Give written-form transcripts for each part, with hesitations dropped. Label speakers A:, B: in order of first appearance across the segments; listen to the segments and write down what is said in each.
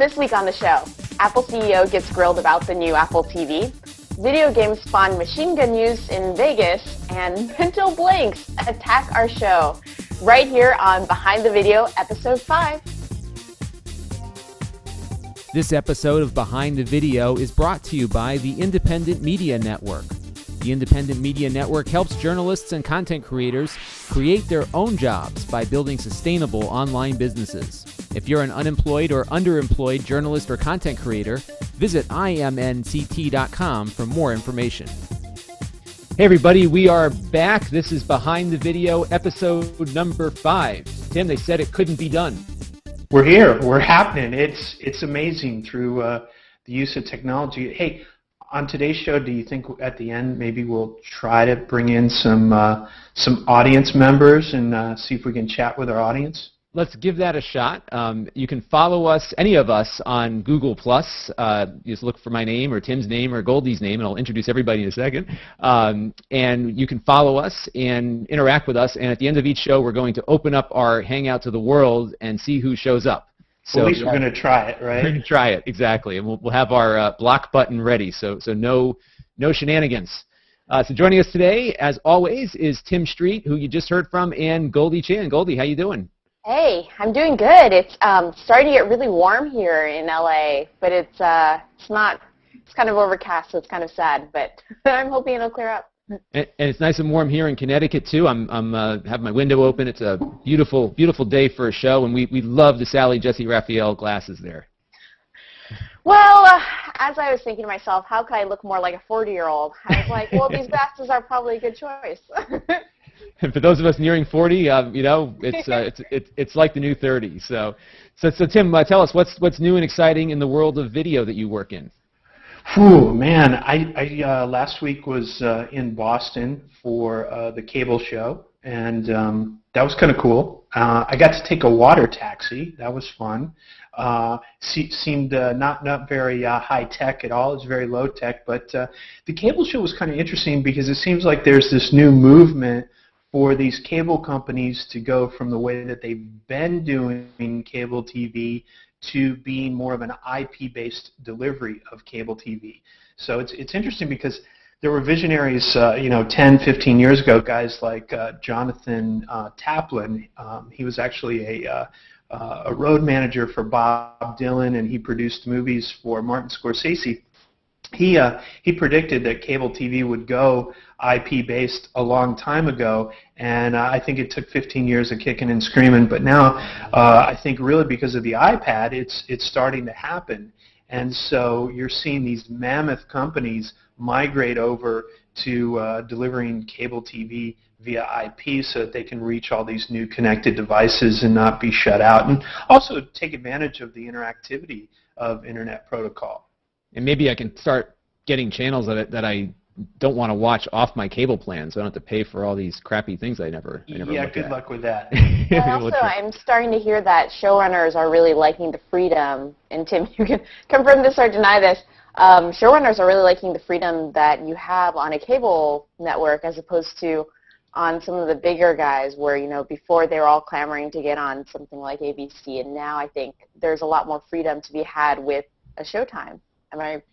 A: This week on the show, Apple CEO gets grilled about the new Apple TV, video games spawn machine gun use in Vegas, and mental blanks attack our show. Right here on Behind the Video, Episode 5.
B: This episode of Behind the Video is brought to you by the Independent Media Network. The Independent Media Network helps journalists and content creators create their own jobs by building sustainable online businesses. If you're an unemployed or underemployed journalist or content creator, visit imnct.com for more information. Hey everybody, we are back. This is Behind the Video, episode number 5. Tim, they said it couldn't be done.
C: We're here. We're happening. It's amazing through the use of technology. Hey, on today's show, do you think at the end maybe we'll try to bring in some audience members and see if we can chat with our audience?
B: Let's give that a shot. You can follow us, any of us, on Google+. Just look for my name or Tim's name or Goldie's name, and I'll introduce everybody in a second. And you can follow us and interact with us. And at the end of each show, we're going to open up our Hangout to the world and see who shows up. So
C: at least we're going to try it, right?
B: We're going to try it, exactly. And we'll have our block button ready, so no shenanigans. So joining us today, as always, is Tim Street, who you just heard from, and Goldie Chan. Goldie, how you doing?
A: Hey, I'm doing good. It's starting to get really warm here in LA, but it's kind of overcast, so it's kind of sad, but I'm hoping it'll clear up.
B: And it's nice and warm here in Connecticut too. I'm have my window open. It's a beautiful, beautiful day for a show, and we love the Sally Jesse Raphael glasses there.
A: Well, as I was thinking to myself, how could I look more like a 40-year-old? I was like, well, these glasses are probably a good choice.
B: And for those of us nearing 40, it's like the new 30. So Tim, tell us what's new and exciting in the world of video that you work in.
C: Whew, man, I last week was in Boston for the cable show, and that was kind of cool. I got to take a water taxi. That was fun. Seemed not very high tech at all. It's very low tech, but the cable show was kind of interesting because it seems like there's this new movement for these cable companies to go from the way that they've been doing cable TV to being more of an IP-based delivery of cable TV. So it's interesting because there were visionaries, 10, 15 years ago, guys like Jonathan Taplin. He was actually a road manager for Bob Dylan, and he produced movies for Martin Scorsese. He predicted that cable TV would go IP-based a long time ago, and I think it took 15 years of kicking and screaming. But now, I think really because of the iPad, it's starting to happen. And so you're seeing these mammoth companies migrate over to delivering cable TV via IP so that they can reach all these new connected devices and not be shut out, and also take advantage of the interactivity of Internet protocol.
B: And maybe I can start getting channels that I don't want to watch off my cable plan, so I don't have to pay for all these crappy things I never
C: Yeah, good luck with that.
A: And also, I'm starting to hear that showrunners are really liking the freedom, and Tim, you can confirm this or deny this, showrunners are really liking the freedom that you have on a cable network as opposed to on some of the bigger guys where, before they were all clamoring to get on something like ABC, and now I think there's a lot more freedom to be had with a Showtime. Am I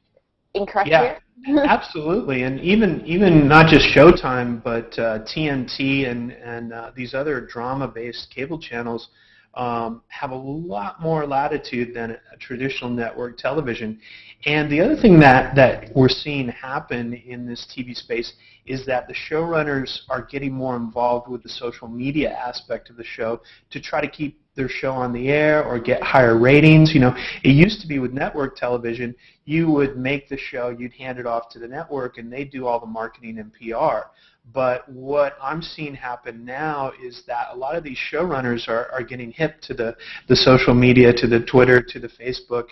A: incorrect here?
C: Yeah, absolutely. And even not just Showtime, but TNT and these other drama-based cable channels have a lot more latitude than a traditional network television. And the other thing that we're seeing happen in this TV space is that the showrunners are getting more involved with the social media aspect of the show to try to keep their show on the air or get higher ratings. It used to be with network television, you would make the show, you'd hand it off to the network, and they'd do all the marketing and PR. But what I'm seeing happen now is that a lot of these showrunners are getting hip to the social media, to the Twitter, to the Facebook,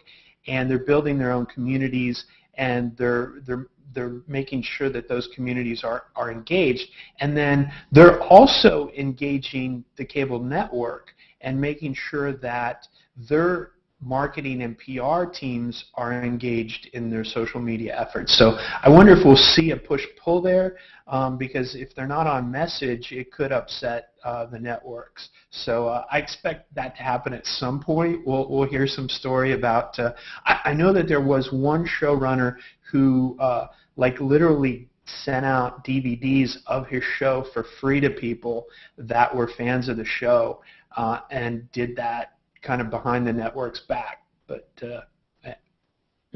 C: and they're building their own communities, and they're making sure that those communities are engaged. And then they're also engaging the cable network and making sure that they're marketing and PR teams are engaged in their social media efforts. So I wonder if we'll see a push-pull there, because if they're not on message, it could upset the networks. So I expect that to happen at some point. We'll hear some story about, I know that there was one showrunner who like literally sent out DVDs of his show for free to people that were fans of the show, and did that kind of behind the network's back. But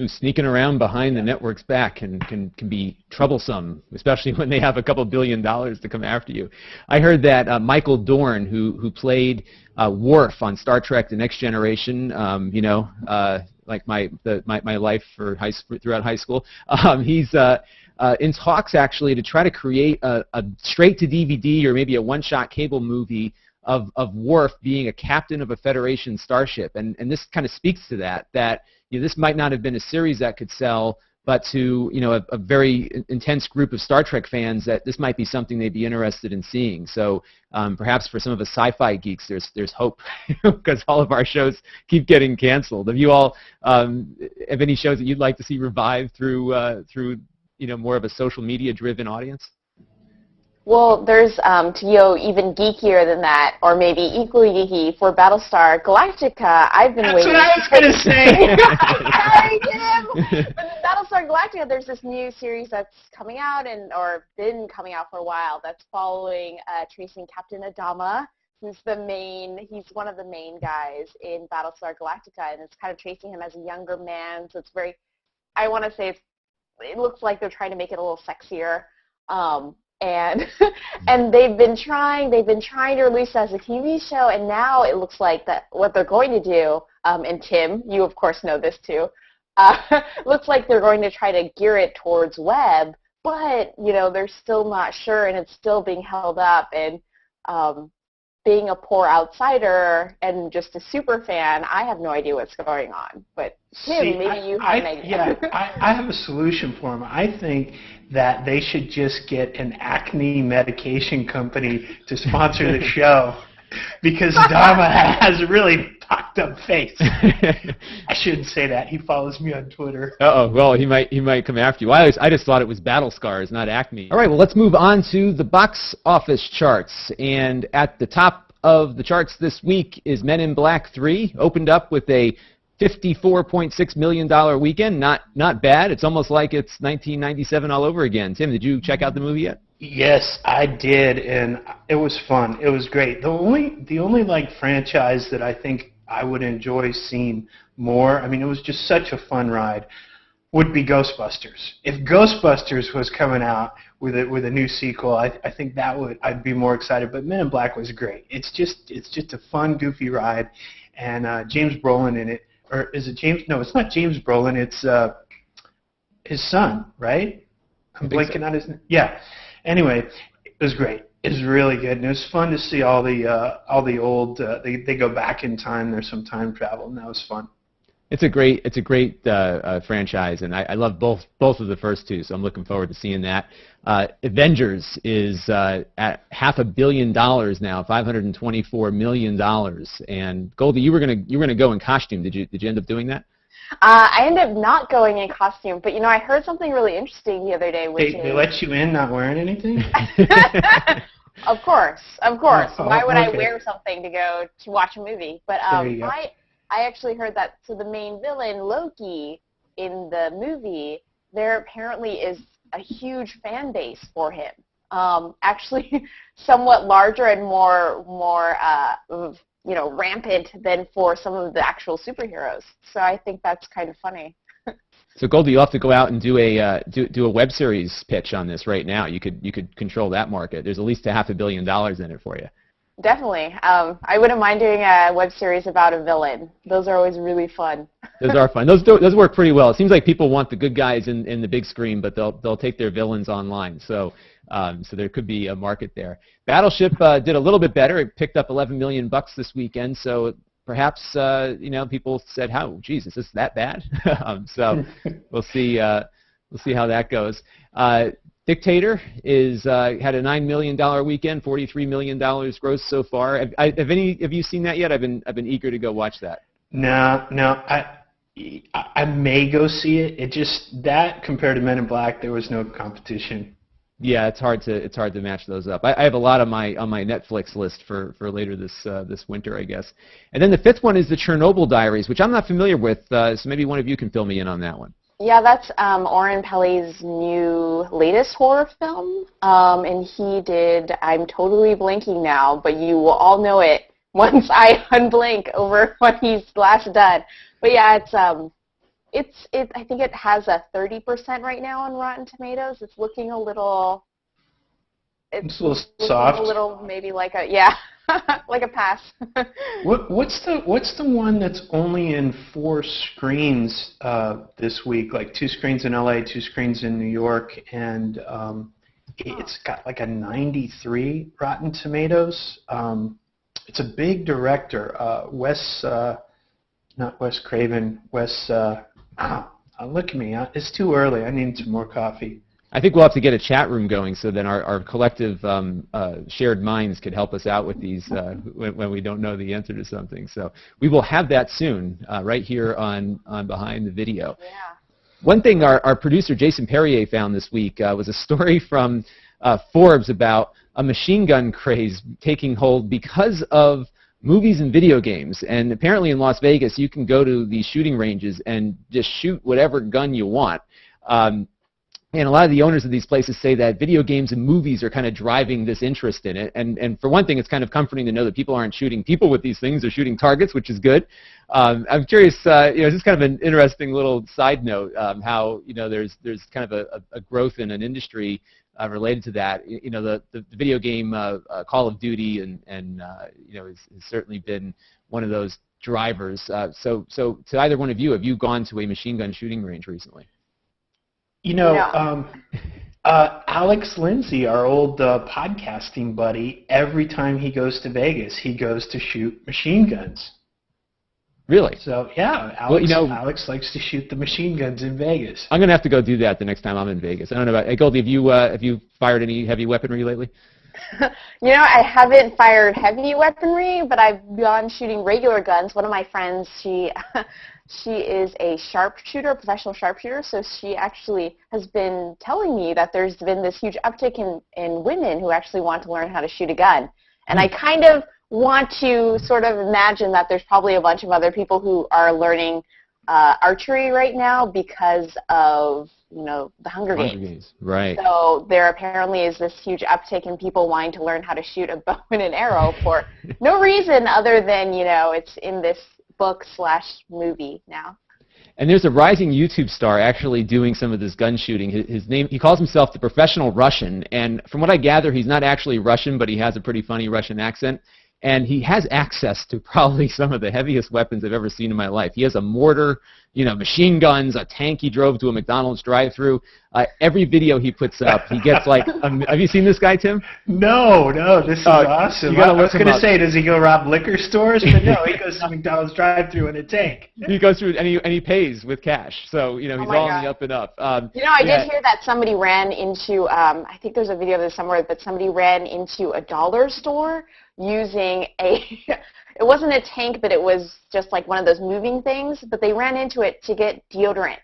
B: sneaking around behind the network's back can be troublesome, especially when they have a couple $1 billion to come after you. I heard that Michael Dorn, who played Worf on Star Trek: The Next Generation, you know, like my life for throughout high school, he's in talks actually to try to create a straight-to-DVD or maybe a one-shot cable movie of Worf being a captain of a Federation starship, and this kind of speaks to that you know, this might not have been a series that could sell, but to, you know, a very intense group of Star Trek fans, that this might be something they'd be interested in seeing. So perhaps for some of us sci-fi geeks, there's hope, because all of our shows keep getting canceled. Have you all have any shows that you'd like to see revived through you know, more of a social media driven audience?
A: Well, there's, to go even geekier than that, or maybe equally geeky, for Battlestar Galactica, I've been waiting.
C: That's what I was
A: Sorry, Jim! But Battlestar Galactica, there's this new series that's coming out, or been coming out for a while, that's following tracing Captain Adama, who's he's one of the main guys in Battlestar Galactica, and it's kind of tracing him as a younger man, so it's very, I want to say it looks like they're trying to make it a little sexier. And they've been trying to release it as a TV show, and now it looks like that what they're going to do, and Tim, you of course know this too, looks like they're going to try to gear it towards web, but you know, they're still not sure, and it's still being held up, and being a poor outsider and just a super fan, I have no idea what's going on. But Tim, maybe you have an idea.
C: Yeah, I have a solution for them. I think that they should just get an acne medication company to sponsor the show, because Dharma has a really pocked up face. I shouldn't say that. He follows me on Twitter.
B: Well, he might come after you. I just thought it was battle scars, not acne. All right, well, let's move on to the box office charts. And at the top of the charts this week is Men in Black 3, opened up with a $54.6 million weekend. Not bad. It's almost like it's 1997 all over again. Tim, did you check out the movie yet?
C: Yes, I did, and it was fun. It was great. The only like franchise that I think I would enjoy seeing more, I mean, it was just such a fun ride, would be Ghostbusters. If Ghostbusters was coming out with a new sequel, I think I'd be more excited. But Men in Black was great. It's just a fun, goofy ride, and James Brolin in it, or is it James? No, it's not James Brolin. It's his son, right? I'm blanking on his name. Yeah. Anyway, it was great. It was really good, and it was fun to see all the old. They go back in time. There's some time travel, and that was fun.
B: It's a great franchise, and I love both of the first two, so I'm looking forward to seeing that. Avengers is at $500 million now, $524 million. And Goldie, you were gonna go in costume. Did you end up doing that?
A: I ended up not going in costume, but you know, I heard something really interesting the other day.
C: They let you in not wearing anything?
A: Of course.
C: Oh,
A: Why would I
C: okay.
A: wear something to go to watch a movie? But I actually heard that, so the main villain, Loki, in the movie, there apparently is a huge fan base for him. Actually, somewhat larger and more you know, rampant than for some of the actual superheroes. So I think that's kind of funny.
B: So Goldie, you'll have to go out and do a web series pitch on this right now. You could control that market. There's at least $500 million in it for you.
A: Definitely. I wouldn't mind doing a web series about a villain. Those are always really fun.
B: Those are fun. Those work pretty well. It seems like people want the good guys in the big screen, but they'll take their villains online. So there could be a market there. Battleship did a little bit better. It picked up $11 million this weekend. So perhaps you know, people said, "How? Geez, is this that bad?" So we'll see how that goes. Dictator had a $9 million weekend, $43 million gross so far. Have any of you seen that yet? I've been eager to go watch that.
C: No, no, I may go see it. It just that compared to Men in Black, there was no competition.
B: Yeah, it's hard to match those up. I have a lot on my Netflix list for later this winter, I guess. And then the fifth one is the Chernobyl Diaries, which I'm not familiar with. So maybe one of you can fill me in on that one.
A: Yeah, that's Oren Peli's new latest horror film, and he did. I'm totally blanking now, but you will all know it once I unblink over what he's last done. But yeah, I think it has a 30% right now on Rotten Tomatoes. It's looking a little.
C: It's a little soft.
A: A little maybe like a yeah, like a pass.
C: What's the one that's only in 4 screens this week? Like 2 screens in LA, 2 screens in New York, and it's got like a 93 Rotten Tomatoes. It's a big director, not Wes Craven, look at me. It's too early. I need some more coffee.
B: I think we'll have to get a chat room going so then our collective shared minds could help us out with these when we don't know the answer to something. So we will have that soon right here on Behind the Video.
A: Yeah.
B: One thing our producer Jason Perrier found this week was a story from Forbes about a machine gun craze taking hold because of movies and video games. And apparently in Las Vegas, you can go to these shooting ranges and just shoot whatever gun you want. And a lot of the owners of these places say that video games and movies are kind of driving this interest in it. And for one thing, it's kind of comforting to know that people aren't shooting people with these things. They're shooting targets, which is good. I'm curious, just kind of an interesting little side note, how, there's kind of a growth in an industry related to that. The video game Call of Duty and has certainly been one of those drivers. So to either one of you, have you gone to a machine gun shooting range recently?
C: Alex Lindsay, our old podcasting buddy, every time he goes to Vegas, he goes to shoot machine guns.
B: Really?
C: So, yeah, Alex likes to shoot the machine guns in Vegas.
B: I'm going to have to go do that the next time I'm in Vegas. I don't know about, hey, Goldie, have you fired any heavy weaponry lately?
A: I haven't fired heavy weaponry, but I've gone shooting regular guns. One of my friends, she is a sharpshooter, a professional sharpshooter, so she actually has been telling me that there's been this huge uptick in women who actually want to learn how to shoot a gun. And I kind of want to sort of imagine that there's probably a bunch of other people who are learning archery right now because of the Hunger Games.
B: Right.
A: So there apparently is this huge uptick in people wanting to learn how to shoot a bow and an arrow for no reason other than, it's in this book/movie now.
B: And there's a rising YouTube star actually doing some of this gun shooting. His name, he calls himself the Professional Russian. And from what I gather, he's not actually Russian, but he has a pretty funny Russian accent. And he has access to probably some of the heaviest weapons I've ever seen in my life. He has a mortar, machine guns, a tank he drove to a McDonald's drive-thru. Every video he puts up, he gets like, have you seen this guy, Tim?
C: No, this is awesome. I was going to say, does he go rob liquor stores? But no, he goes to McDonald's drive-thru in a tank.
B: He goes through, and he pays with cash. So, he's all on the up and up.
A: I did hear that somebody ran into, I think there's a video of this somewhere, but somebody ran into a dollar store using it wasn't a tank, but it was just like one of those moving things, but they ran into it to get deodorant.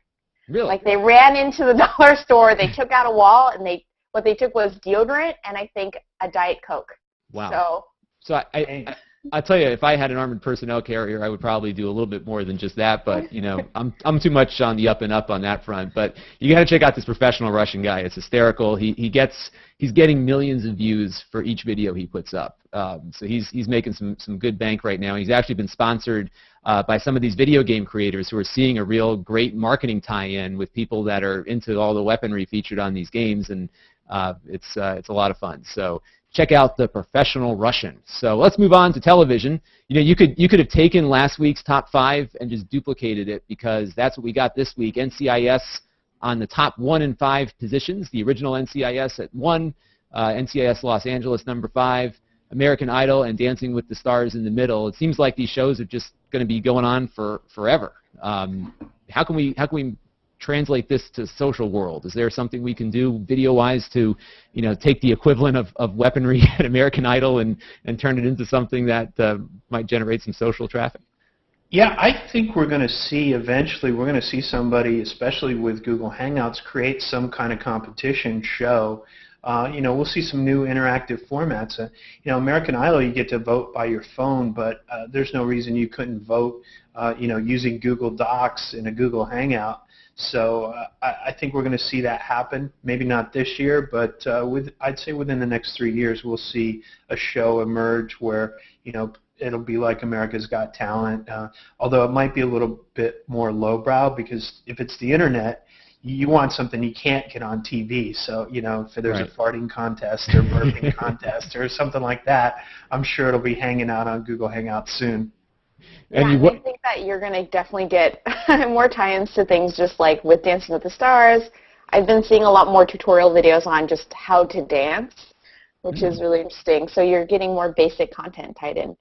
B: Really?
A: Like they ran into the dollar store, they took out a wall, and what they took was deodorant and I think a Diet Coke.
B: Wow. So I'll tell you, if I had an armored personnel carrier, I would probably do a little bit more than just that, but, I'm too much on the up and up on that front. But you got to check out this Professional Russian guy. It's hysterical. He's getting millions of views for each video he puts up. So he's making some good bank right now. He's actually been sponsored by some of these video game creators who are seeing a real great marketing tie-in with people that are into all the weaponry featured on these games, and it's a lot of fun. So check out the Professional Russian. So let's move on to television. You could have taken last week's top 5 and just duplicated it, because that's what we got this week. NCIS on the top 1 and 5 positions. The original NCIS at 1, NCIS Los Angeles number 5, American Idol and Dancing with the Stars in the middle. It seems like these shows are just going to be going on for forever. How can we translate this to social world? Is there something we can do video-wise to, take the equivalent of weaponry at American Idol and turn it into something that might generate some social traffic?
C: Yeah, I think we're going to see eventually, we're going to see somebody, especially with Google Hangouts, create some kind of competition show. We'll see some new interactive formats. American Idol, you get to vote by your phone, but there's no reason you couldn't vote, using Google Docs in a Google Hangout. So I think we're going to see that happen. Maybe not this year, but I'd say within the next 3 years, we'll see a show emerge where, it'll be like America's Got Talent, although it might be a little bit more lowbrow because if it's the internet, you want something you can't get on TV. So, if there's
B: Right.
C: a farting contest or burping contest or something like that, I'm sure it'll be hanging out on Google Hangouts soon.
B: And
A: Yeah,
B: you
A: and I think that you're going to definitely get more tie-ins to things just like with Dancing with the Stars. I've been seeing a lot more tutorial videos on just how to dance, which is really interesting. So you're getting more basic content tied in.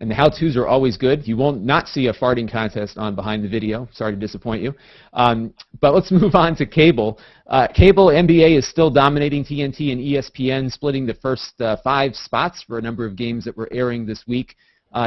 B: And the how-tos are always good. You won't not see a farting contest on Behind the Video. Sorry to disappoint you. But let's move on to cable. Cable NBA is still dominating TNT and ESPN, splitting the first 5 spots for a number of games that were airing this week.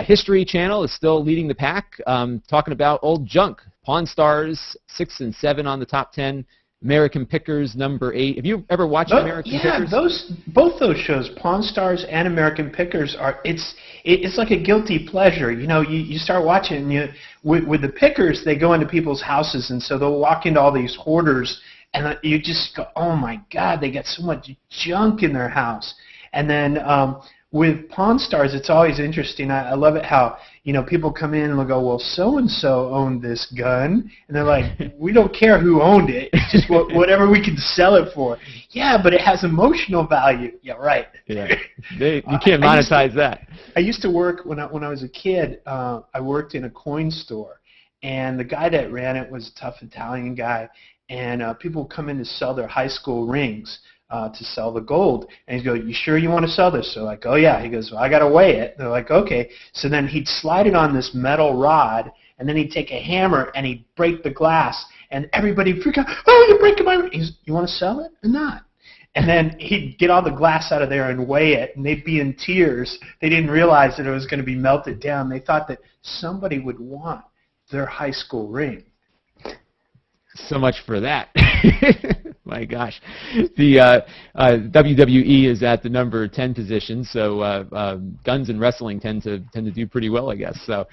B: History Channel is still leading the pack, talking about old junk. Pawn Stars, 6 and 7 on the top 10. American Pickers, number 8. Have you ever watched American Pickers?
C: Both those shows, Pawn Stars and American Pickers, it's like a guilty pleasure. You start watching, and with the Pickers, they go into people's houses, and so they'll walk into all these hoarders, and you just go, oh my God, they got so much junk in their house. And then with Pawn Stars, it's always interesting. I love it how people come in and they'll go, well, so-and-so owned this gun. And they're like, we don't care who owned it. It's just whatever we can sell it for. Yeah, but it has emotional value. Yeah, right.
B: Yeah, you can't monetize that.
C: I used to work, when I was a kid, I worked in a coin store. And the guy that ran it was a tough Italian guy. And people would come in to sell their high school rings. To sell the gold. And he'd go, you sure you want to sell this? They're like, oh yeah. He goes, well, I got to weigh it. They're like, okay. So then he'd slide it on this metal rod, and then he'd take a hammer and he'd break the glass, and everybody would freak out, oh, you're breaking my ring. He's, you want to sell it or not? And then he'd get all the glass out of there and weigh it, and they'd be in tears. They didn't realize that it was going to be melted down. They thought that somebody would want their high school ring.
B: So much for that. My gosh. The WWE is at the number 10 position, so guns and wrestling tend to do pretty well, I guess. So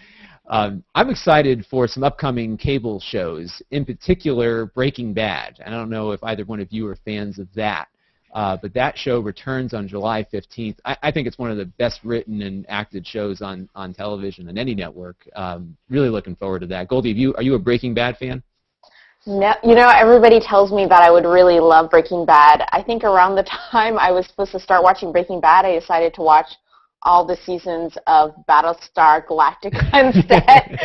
B: I'm excited for some upcoming cable shows, in particular Breaking Bad. I don't know if either one of you are fans of that, but that show returns on July 15th. I think it's one of the best written and acted shows on television on any network. Really looking forward to that. Goldie, are you a Breaking Bad fan?
A: No, everybody tells me that I would really love Breaking Bad. I think around the time I was supposed to start watching Breaking Bad, I decided to watch all the seasons of Battlestar Galactica instead,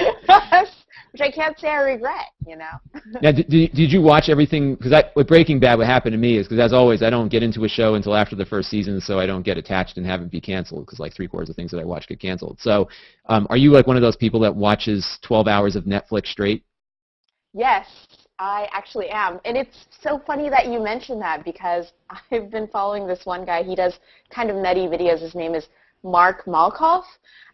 A: which I can't say I regret,
B: Now, did you watch everything? Because with Breaking Bad, what happened to me is, because as always, I don't get into a show until after the first season, so I don't get attached and have it be canceled, because like 3/4 of things that I watch get canceled. So are you like one of those people that watches 12 hours of Netflix straight?
A: Yes. I actually am. And it's so funny that you mentioned that because I've been following this one guy. He does kind of nutty videos. His name is Mark Malkoff.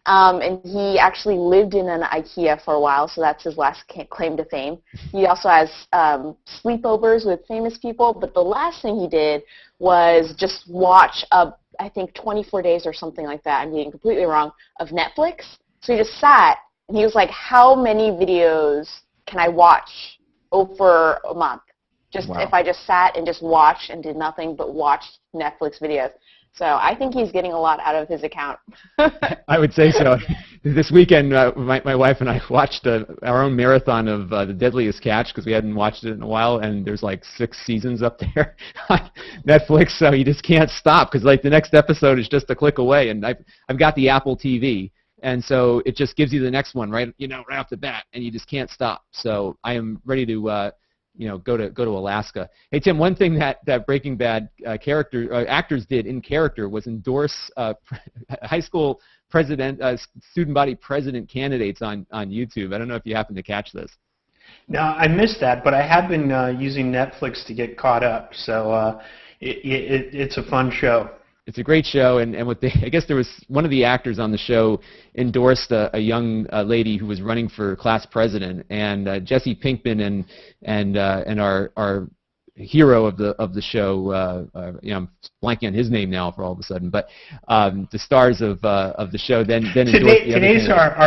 A: And he actually lived in an IKEA for a while, so that's his last claim to fame. He also has sleepovers with famous people, but the last thing he did was just watch, I think, 24 days or something like that, I'm getting completely wrong, of Netflix. So he just sat, and he was like, how many videos can I watch over a month?
B: Wow.
A: If I just sat and just watched and did nothing but watched Netflix videos. So I think he's getting a lot out of his account.
B: I would say so. This weekend, my wife and I watched our own marathon of The Deadliest Catch because we hadn't watched it in a while, and there's like 6 seasons up there on Netflix, so you just can't stop because like the next episode is just a click away, and I've got the Apple TV. And so it just gives you the next one, right off the bat, and you just can't stop. So I am ready to, go to Alaska. Hey Tim, one thing that Breaking Bad actors did in character was endorse high school student body president candidates on YouTube. I don't know if you happen to catch this.
C: No, I missed that, but I have been using Netflix to get caught up. So it's a fun show.
B: It's a great show, and what I guess there was one of the actors on the show endorsed a young lady who was running for class president, and Jesse Pinkman and our hero of the show, I'm blanking on his name now for all of a sudden, but the stars of the show then endorsed the other
C: Today's
B: candidate.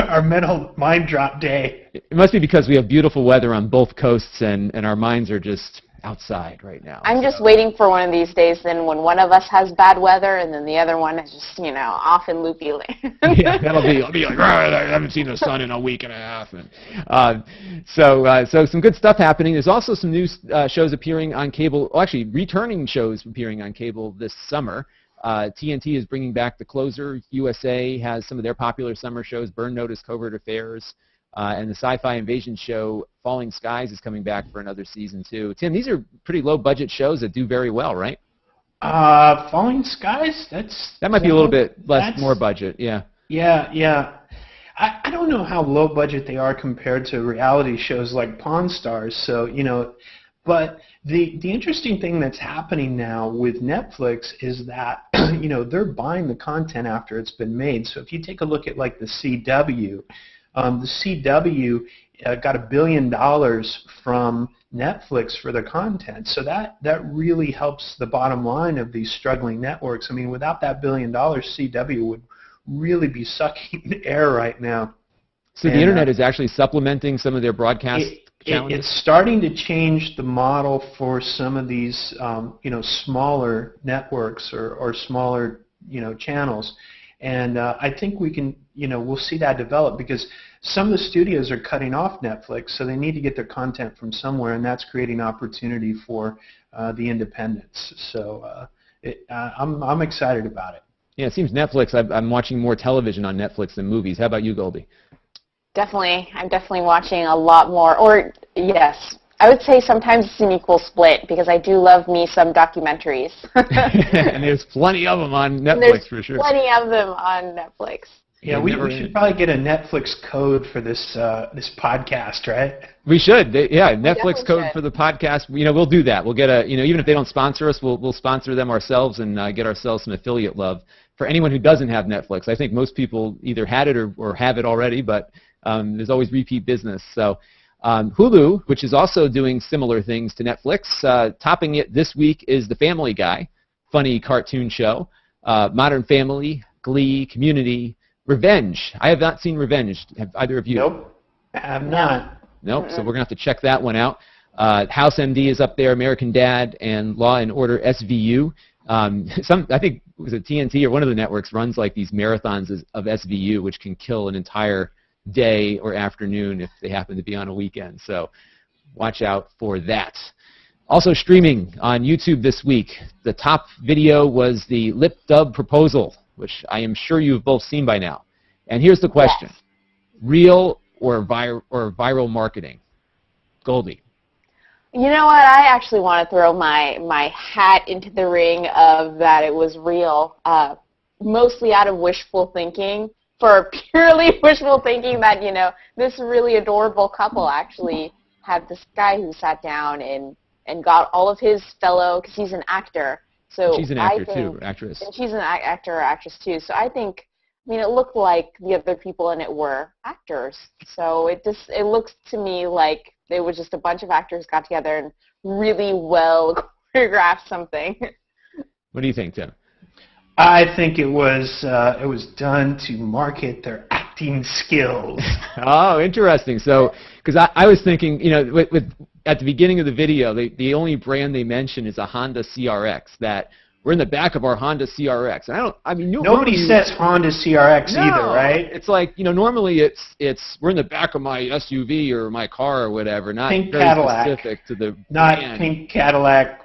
C: our mental mind drop day.
B: It must be because we have beautiful weather on both coasts, and our minds are just outside right now.
A: I'm just waiting for one of these days then when one of us has bad weather and then the other one is just, off in loopy land.
B: Yeah, I'll be like, I haven't seen the sun in a week and a half. And so some good stuff happening. There's also some new shows appearing on cable. Well, actually, returning shows appearing on cable this summer. TNT is bringing back The Closer. USA has some of their popular summer shows. Burn Notice, Covert Affairs. And the sci-fi invasion show Falling Skies is coming back for another season too. Tim, these are pretty low-budget shows that do very well, right?
C: Falling Skies,
B: that might be a little bit more budget, yeah.
C: Yeah. I don't know how low budget they are compared to reality shows like Pawn Stars. So but the interesting thing that's happening now with Netflix is that they're buying the content after it's been made. So if you take a look at like the CW. The CW got $1 billion from Netflix for their content, so that really helps the bottom line of these struggling networks. I mean, without that $1 billion, CW would really be sucking air right now.
B: So the internet is actually supplementing some of their broadcast challenges?
C: It's starting to change the model for some of these smaller networks or smaller channels. And I think we can, we'll see that develop because some of the studios are cutting off Netflix, so they need to get their content from somewhere, and that's creating opportunity for the independents. So I'm excited about it.
B: Yeah, it seems Netflix, I'm watching more television on Netflix than movies. How about you, Goldie?
A: Definitely. I'm definitely watching a lot more, or yes. I would say sometimes it's an equal split because I do love me some documentaries.
B: And there's plenty of them on Netflix for sure.
A: Plenty of them on Netflix.
C: Yeah, we should probably get a Netflix code for this podcast, right?
B: We should. Netflix code for the podcast. We'll do that. We'll get even if they don't sponsor us, we'll sponsor them ourselves and get ourselves some affiliate love. For anyone who doesn't have Netflix, I think most people either had it or have it already, but there's always repeat business. So. Hulu, which is also doing similar things to Netflix, topping it this week is The Family Guy, funny cartoon show, Modern Family, Glee, Community, Revenge. I have not seen Revenge. Have either of you?
C: Nope, I have not.
B: Nope, so we're going to have to check that one out. House MD is up there, American Dad, and Law and Order SVU. I think it was TNT or one of the networks runs like these marathons of SVU, which can kill an entire day or afternoon if they happen to be on a weekend. So watch out for that. Also streaming on YouTube this week, the top video was the lip dub proposal, which I am sure you've both seen by now. And here's the question. Yes. Real or viral marketing? Goldie.
A: You know what? I actually want to throw my hat into the ring of that it was real, mostly out of wishful thinking. For purely wishful thinking that, this really adorable couple actually had this guy who sat down and got all of his fellow, because he's an actor. So
B: she's an actor too, actress.
A: And she's an actor or actress too. So I think, it looked like the other people in it were actors. So it looks to me like it was just a bunch of actors got together and really well choreographed something.
B: What do you think, Tim?
C: I think it was done to market their acting skills.
B: Oh, interesting. So, because I was thinking, at the beginning of the video, the only brand they mention is a Honda CRX. That we're in the back of our Honda CRX. And
C: nobody says Honda CRX either, right?
B: It's like normally it's we're in the back of my SUV or my car or whatever. Not
C: pink
B: very
C: Cadillac.
B: Specific to the
C: not
B: brand.
C: Pink Cadillac.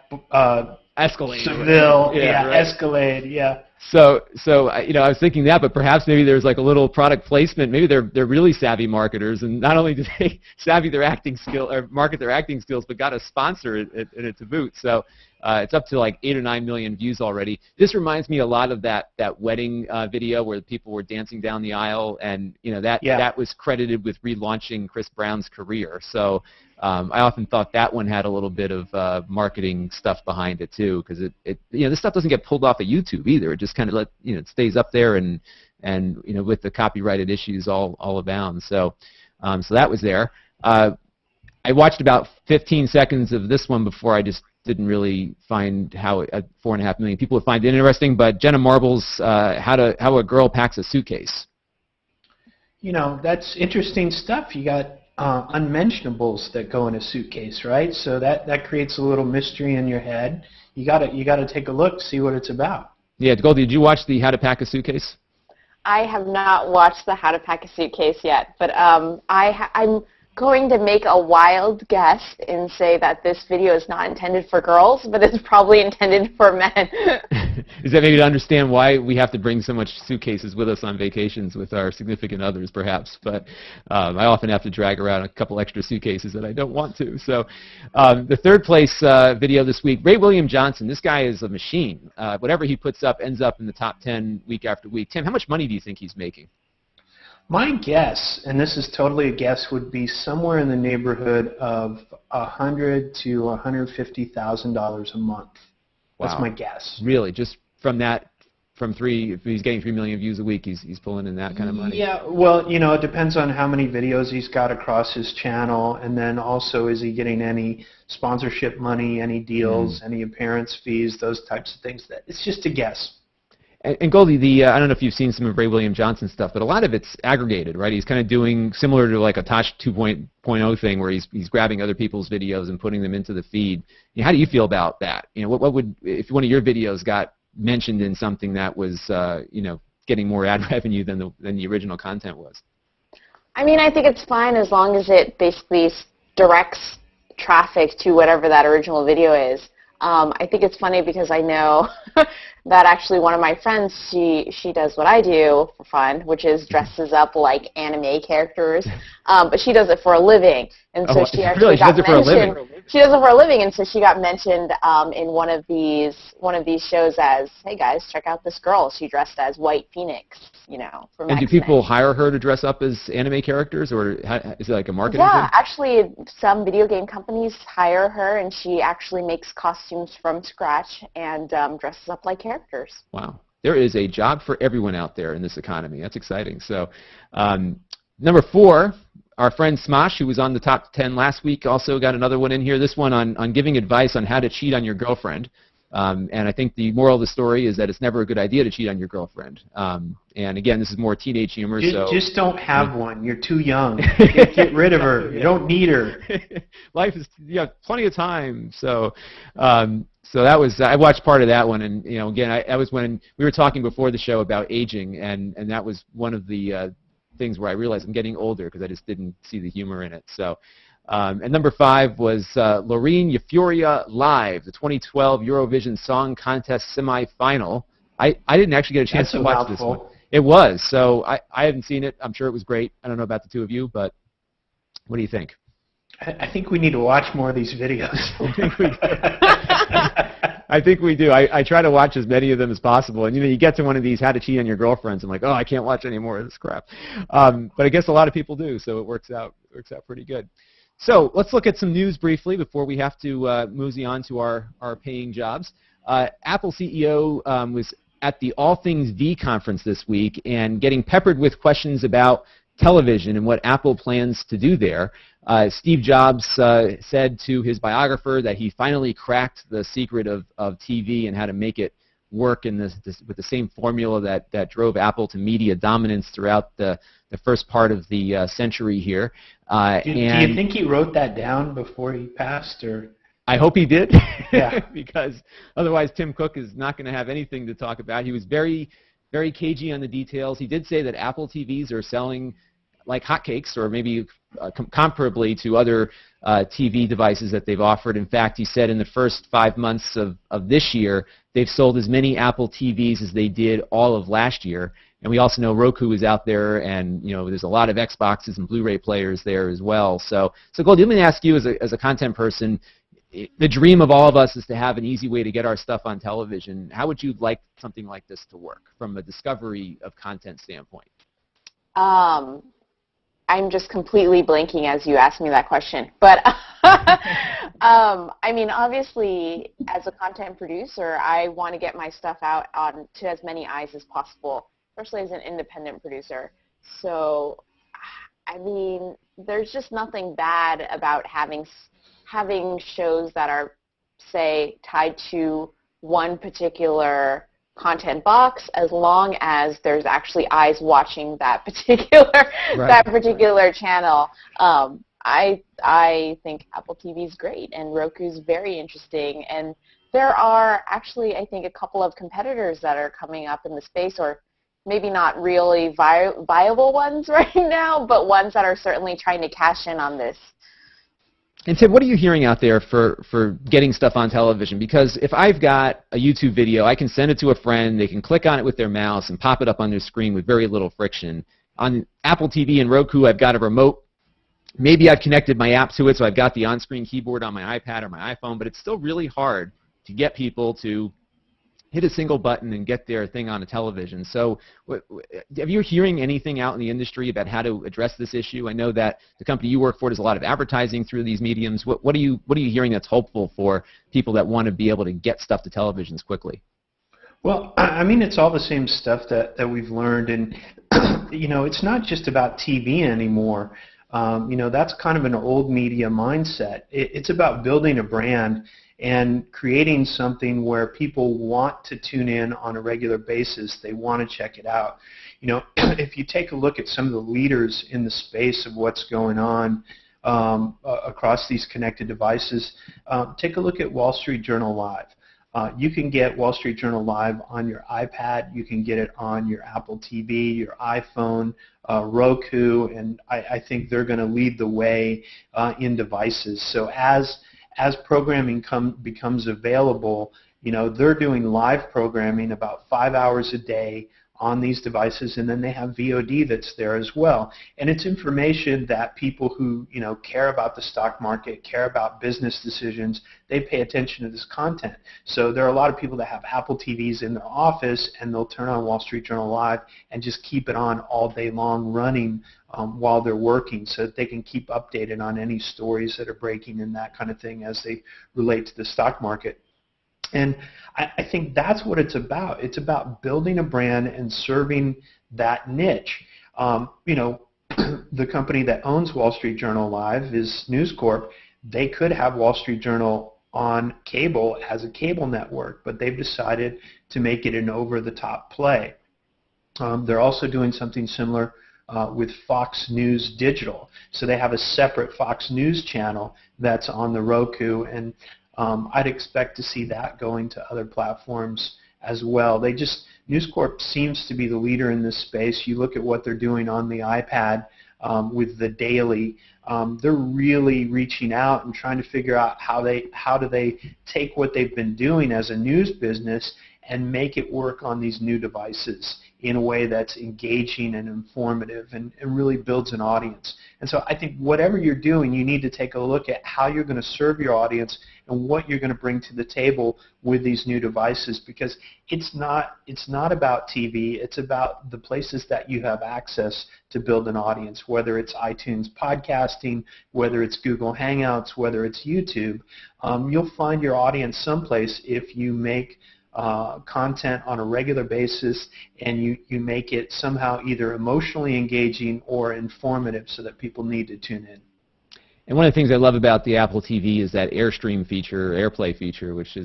B: Escalade.
C: Seville,
B: right.
C: Escalade, yeah.
B: So I was thinking that, but perhaps maybe there's like a little product placement. Maybe they're really savvy marketers, and not only do they savvy their acting skill or market their acting skills, but got a sponsor in it to boot. So It's up to like 8 or 9 million views already. This reminds me a lot of that wedding video where people were dancing down the aisle, and that was credited with relaunching Chris Brown's career. So I often thought that one had a little bit of marketing stuff behind it too, because this stuff doesn't get pulled off of YouTube either. It just kind of it stays up there, and with the copyrighted issues all abound. So that was there. I watched about 15 seconds of this one before I just didn't really find how 4.5 million people would find it interesting. But Jenna Marble's how a girl packs a suitcase.
C: That's interesting stuff. You got unmentionables that go in a suitcase, right? So that creates a little mystery in your head. You gotta take a look, see what it's about.
B: Yeah, Goldie, did you watch the How to Pack a Suitcase?
A: I have not watched the How to Pack a Suitcase yet, but I'm going to make a wild guess and say that this video is not intended for girls, but it's probably intended for men.
B: Is that maybe to understand why we have to bring so much suitcases with us on vacations with our significant others, perhaps? But I often have to drag around a couple extra suitcases that I don't want to. So the third place video this week, Ray William Johnson. This guy is a machine. Whatever he puts up ends up in the top 10 week after week. Tim, how much money do you think he's making?
C: My guess, and this is totally a guess, would be somewhere in the neighborhood of $100,000 to $150,000 a month.
B: Wow.
C: That's my guess.
B: Really, just from that, if he's getting 3 million views a week, he's pulling in that kind of money.
C: Yeah, well, it depends on how many videos he's got across his channel, and then also is he getting any sponsorship money, any deals, any appearance fees, those types of things. It's just a guess.
B: And Goldie, I don't know if you've seen some of Ray William Johnson stuff, but a lot of it's aggregated, right? He's kind of doing similar to like a Tosh 2.0 thing, where he's grabbing other people's videos and putting them into the feed. How do you feel about that? What would, if one of your videos got mentioned in something that was getting more ad revenue than the original content was?
A: I mean, I think it's fine as long as it basically directs traffic to whatever that original video is. I think it's funny because I know that actually one of my friends, she does what I do for fun, which is dresses up like anime characters, but she does it for a living, and so she actually got mentioned. She does it for a living, and so she got mentioned in one of these shows as, "Hey guys, check out this girl. She dressed as White Phoenix, from
B: And do people hire her to dress up as anime characters, or is it like a marketing thing?
A: Yeah, actually, some video game companies hire her, and she actually makes costumes from scratch and dresses up like characters.
B: Wow. There is a job for everyone out there in this economy. That's exciting. So, number 4, our friend Smosh, who was on the top 10 last week, also got another one in here. This one on giving advice on how to cheat on your girlfriend. And I think the moral of the story is that it's never a good idea to cheat on your girlfriend. And again, this is more teenage humor.
C: Just don't have one. You're too young. Get rid of her. You don't need her.
B: Life is, plenty of time. So that was, I watched part of that one, and again, that was when we were talking before the show about aging, and that was one of the things where I realized I'm getting older because I just didn't see the humor in it. So. And number 5 was Loreen Euphoria Live, the 2012 Eurovision Song Contest semifinal. I didn't actually get a chance to watch this one. It was, so I haven't seen it. I'm sure it was great. I don't know about the two of you, but what do you think?
C: I think we need to watch more of these videos.
B: I think we do. I try to watch as many of them as possible. And you get to one of these how to cheat on your girlfriends, I'm like, oh, I can't watch any more of this crap. But I guess a lot of people do, so it works out pretty good. So let's look at some news briefly before we have to mosey on to our paying jobs. Apple CEO was at the All Things V conference this week and getting peppered with questions about television and what Apple plans to do there. Steve Jobs said to his biographer that he finally cracked the secret of TV and how to make it work in with the same formula that drove Apple to media dominance throughout the first part of the century here.
C: Do you think he wrote that down before he passed, or?
B: I hope he did.
C: Yeah.
B: Because otherwise Tim Cook is not going to have anything to talk about. He was very, very cagey on the details. He did say that Apple TVs are selling like hotcakes, or maybe comparably to other TV devices that they've offered. In fact, he said in the first 5 months of this year, they've sold as many Apple TVs as they did all of last year. And we also know Roku is out there, and there's a lot of Xboxes and Blu-ray players there as well. So Goldie, let me ask you as a content person, the dream of all of us is to have an easy way to get our stuff on television. How would you like something like this to work from a discovery of content standpoint?
A: I'm just completely blanking as you asked me that question. But I mean, obviously, as a content producer, I want to get my stuff out to as many eyes as possible, especially as an independent producer. So, I mean, there's just nothing bad about having shows that are, say, tied to one particular content box, as long as there's actually eyes watching that particular channel. I think Apple TV is great, and Roku is very interesting, and there are actually, I think, a couple of competitors that are coming up in the space, or maybe not really viable ones right now, but ones that are certainly trying to cash in on this.
B: And Tim, what are you hearing out there for getting stuff on television? Because if I've got a YouTube video, I can send it to a friend, they can click on it with their mouse and pop it up on their screen with very little friction. On Apple TV and Roku, I've got a remote. Maybe I've connected my app to it, so I've got the on-screen keyboard on my iPad or my iPhone, but it's still really hard to get people to hit a single button and get their thing on a television. So have you hearing anything out in the industry about how to address this issue? I know that the company you work for does a lot of advertising through these mediums. What are you hearing that's hopeful for people that want to be able to get stuff to televisions quickly?
C: Well, I mean, it's all the same stuff that we've learned, and you know, it's not just about TV anymore. You know, that's kind of an old media mindset. It's about building a brand and creating something where people want to tune in on a regular basis. They want to check it out. You know, if you take a look at some of the leaders in the space of what's going on across these connected devices, take a look at Wall Street Journal Live. You can get Wall Street Journal Live on your iPad. You can get it on your Apple TV, your iPhone, Roku, and I think they're going to lead the way in devices. So as programming becomes available, you know, they're doing live programming about 5 hours a day on these devices, and then they have VOD that's there as well. And it's information that people who, you know, care about the stock market, care about business decisions, they pay attention to this content. So there are a lot of people that have Apple TVs in their office, and they'll turn on Wall Street Journal Live and just keep it on all day long running while they're working, so that they can keep updated on any stories that are breaking and that kind of thing as they relate to the stock market. And I think that's what it's about. It's about building a brand and serving that niche. You know, the company that owns Wall Street Journal Live is News Corp. They could have Wall Street Journal on cable as a cable network, but they've decided to make it an over-the-top play. They're also doing something similar with Fox News Digital. So they have a separate Fox News channel that's on the Roku, and I'd expect to see that going to other platforms as well. News Corp seems to be the leader in this space. You look at what they're doing on the iPad with the daily. They're really reaching out and trying to figure out how do they take what they've been doing as a news business and make it work on these new devices in a way that's engaging and informative and really builds an audience. And so I think whatever you're doing, you need to take a look at how you're going to serve your audience and what you're going to bring to the table with these new devices, because it's not about TV, it's about the places that you have access to build an audience, whether it's iTunes podcasting, whether it's Google Hangouts, whether it's YouTube. You'll find your audience someplace if you make content on a regular basis, and you make it somehow either emotionally engaging or informative so that people need to tune in.
B: And one of the things I love about the Apple TV is that AirStream feature, AirPlay feature, which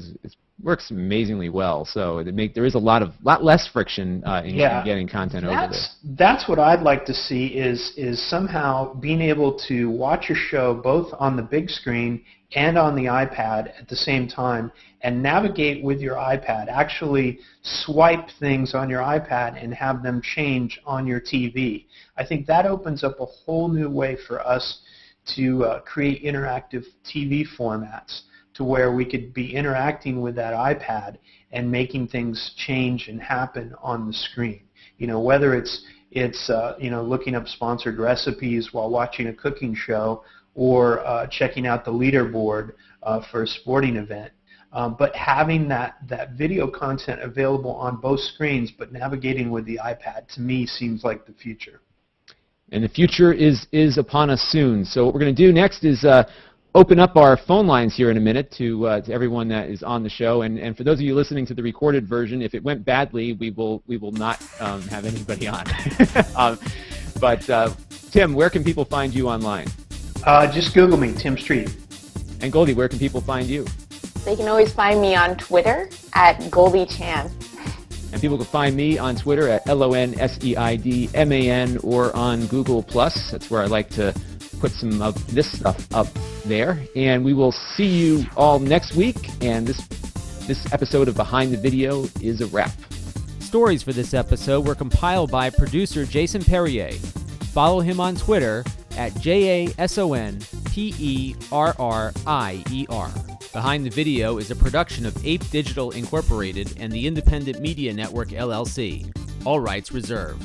B: works amazingly well. So there is a lot less friction in getting content over there.
C: That's what I'd like to see is somehow being able to watch your show both on the big screen and on the iPad at the same time, and navigate with your iPad. Actually swipe things on your iPad and have them change on your TV. I think that opens up a whole new way for us to create interactive TV formats, to where we could be interacting with that iPad and making things change and happen on the screen. You know, whether it's you know, looking up sponsored recipes while watching a cooking show, or checking out the leaderboard for a sporting event. But having that video content available on both screens, but navigating with the iPad, to me seems like the future.
B: And the future is upon us soon. So what we're going to do next is open up our phone lines here in a minute to everyone that is on the show. And for those of you listening to the recorded version, if it went badly, we will not have anybody on. But Tim, where can people find you online?
C: Just Google me, Tim Street.
B: And Goldie, where can people find you?
A: They can always find me on Twitter at GoldieChan.
B: And people can find me on Twitter at LONSEIDMAN or on Google+. That's where I like to put some of this stuff up there. And we will see you all next week. And this episode of Behind the Video is a wrap. Stories for this episode were compiled by producer Jason Perrier. Follow him on Twitter at JASONPERRIER. Behind the Video is a production of Ape Digital Incorporated and the Independent Media Network, LLC. All rights reserved.